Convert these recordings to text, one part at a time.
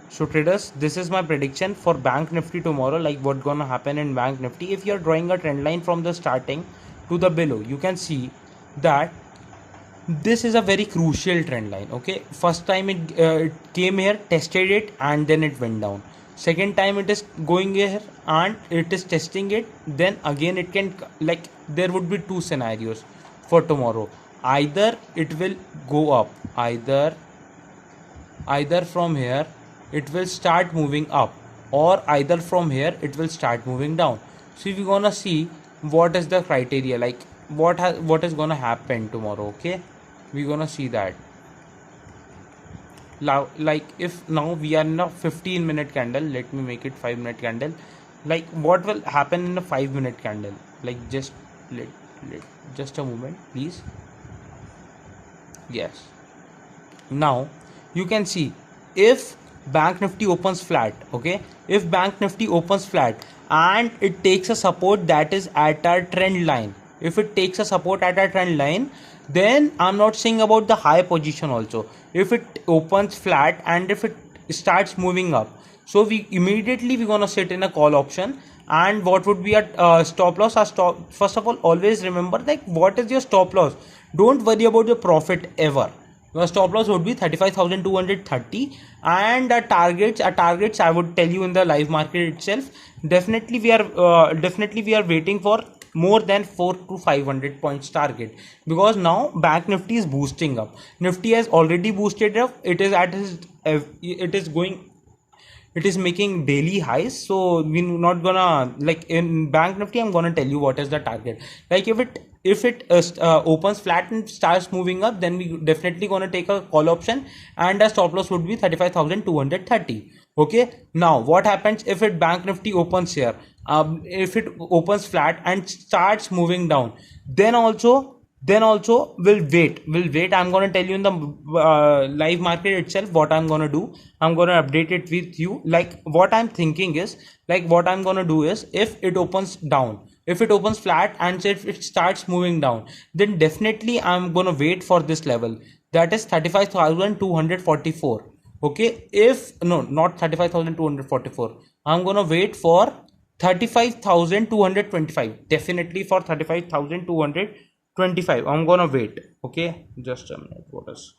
So traders, this is my prediction for Bank Nifty tomorrow, like what gonna happen in Bank Nifty. If you're drawing a trend line from the starting to the below, you can see that this is a very crucial trend line. Okay, first time it came here, tested it, and then it went down. Second time it is going here and it is testing it, then again it can, like, there would be two scenarios for tomorrow. Either it will go up, either from here it will start moving up, or either from here it will start moving down. So we're gonna see what is the criteria, like what is gonna happen tomorrow. Okay, we're gonna see that. Now, like, if now we are in a 15-minute candle, let me make it 5-minute candle. Like, what will happen in a 5-minute candle? Like, just just a moment, please. Yes, now you can see, if Bank Nifty opens flat, okay, if Bank Nifty opens flat and it takes a support that is at our trend line, if it takes a support at our trend line, then I'm not saying about the high position also. If it opens flat and if it starts moving up, so we're gonna sit in a call option. And what would be a stop loss? First of all, always remember, like, what is your stop loss. Don't worry about your profit ever. Your stop loss would be 35,230, and targets I would tell you in the live market itself. Definitely we are waiting for more than 4 to 500 points target, because now Bank Nifty is boosting up. Nifty has already boosted up. It is at his it is going, it is making daily highs. So we're not gonna, like, in Bank Nifty, I'm gonna tell you what is the target. Like, if it opens flat and starts moving up, then we definitely gonna take a call option, and the stop loss would be 35,230. Okay, now what happens if it Bank Nifty opens here? If it opens flat and starts moving down, then also we'll wait. I'm going to tell you in the live market itself what I'm going to do. I'm going to update it with you. Like, what I'm thinking is, like, what I'm going to do is, if it opens down, if it opens flat and if it starts moving down, then definitely I'm going to wait for this level, that is 35,244. Okay, if no, not 35,244, I'm going to wait for 35,225. Definitely for 35,225 I'm gonna wait. Okay, just a minute. What is,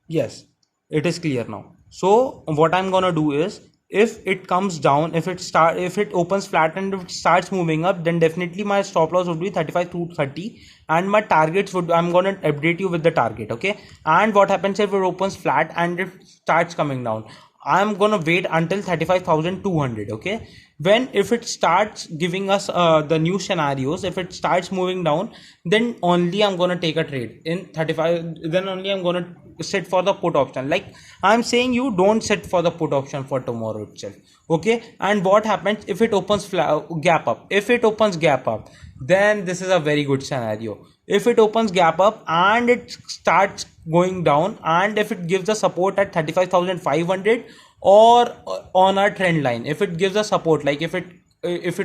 yes, it is clear now. So what I'm gonna do is, if it comes down, if it opens flat and if it starts moving up, then definitely my stop loss would be 35 to 30, and my targets would, I'm gonna update you with the target. Okay, and what happens if it opens flat and it starts coming down? I'm gonna wait until 35,200. Okay, when, if it starts giving us the new scenarios, if it starts moving down, then only I'm gonna take a trade in 35. Then only I'm gonna sit for the put option. Like, I'm saying, you don't sit for the put option for tomorrow itself. Okay, and what happens if it opens gap up? If it opens gap up, then this is a very good scenario. If it opens gap up and it starts going down, and if it gives a support at 35,500 or on our trend line, if it gives a support, like, if it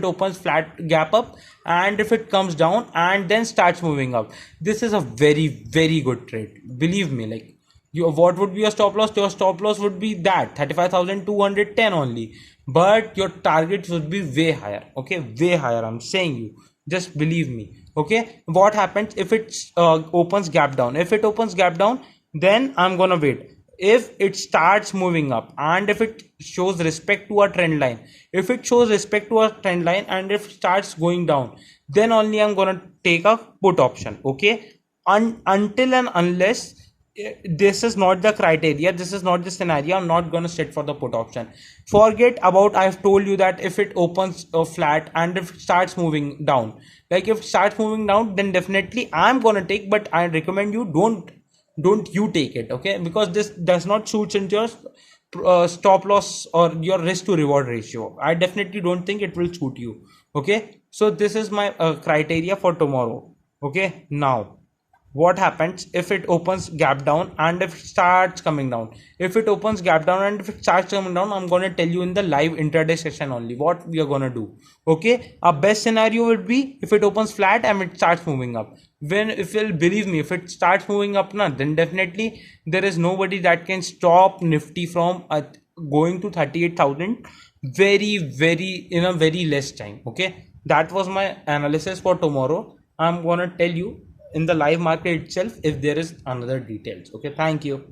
opens flat gap up and if it comes down and then starts moving up, this is a very, very good trade, believe me. Like, what would be your stop loss? Your stop loss would be that 35,210 only, but your targets would be way higher. Okay, way higher, I'm saying you, just believe me. Okay, what happens if it opens gap down? If it opens gap down, then I'm gonna wait. If it starts moving up and if it shows respect to a trend line, if it shows respect to a trend line and if it starts going down, then only I'm gonna take a put option. Okay, until and unless this is not the criteria, this is not the scenario, I'm not gonna sit for the put option. Forget about, I've told you that if it opens flat and if it starts moving down, like, if it starts moving down, then definitely I'm gonna take, but I recommend you, don't you take it. Okay, because this does not suit into your stop loss or your risk to reward ratio. I definitely don't think it will suit you. Okay, so this is my criteria for tomorrow. Okay, now what happens if it opens gap down and if it starts coming down. If it opens gap down and if it starts coming down, I'm going to tell you in the live intraday session only what we are going to do. Okay, our best scenario would be if it opens flat and it starts moving up. When, if you'll believe me, if it starts moving up now, then definitely there is nobody that can stop Nifty from going to 38,000 very in a very less time. Okay, that was my analysis for tomorrow. I'm gonna tell you in the live market itself if there is another details. Okay, thank you.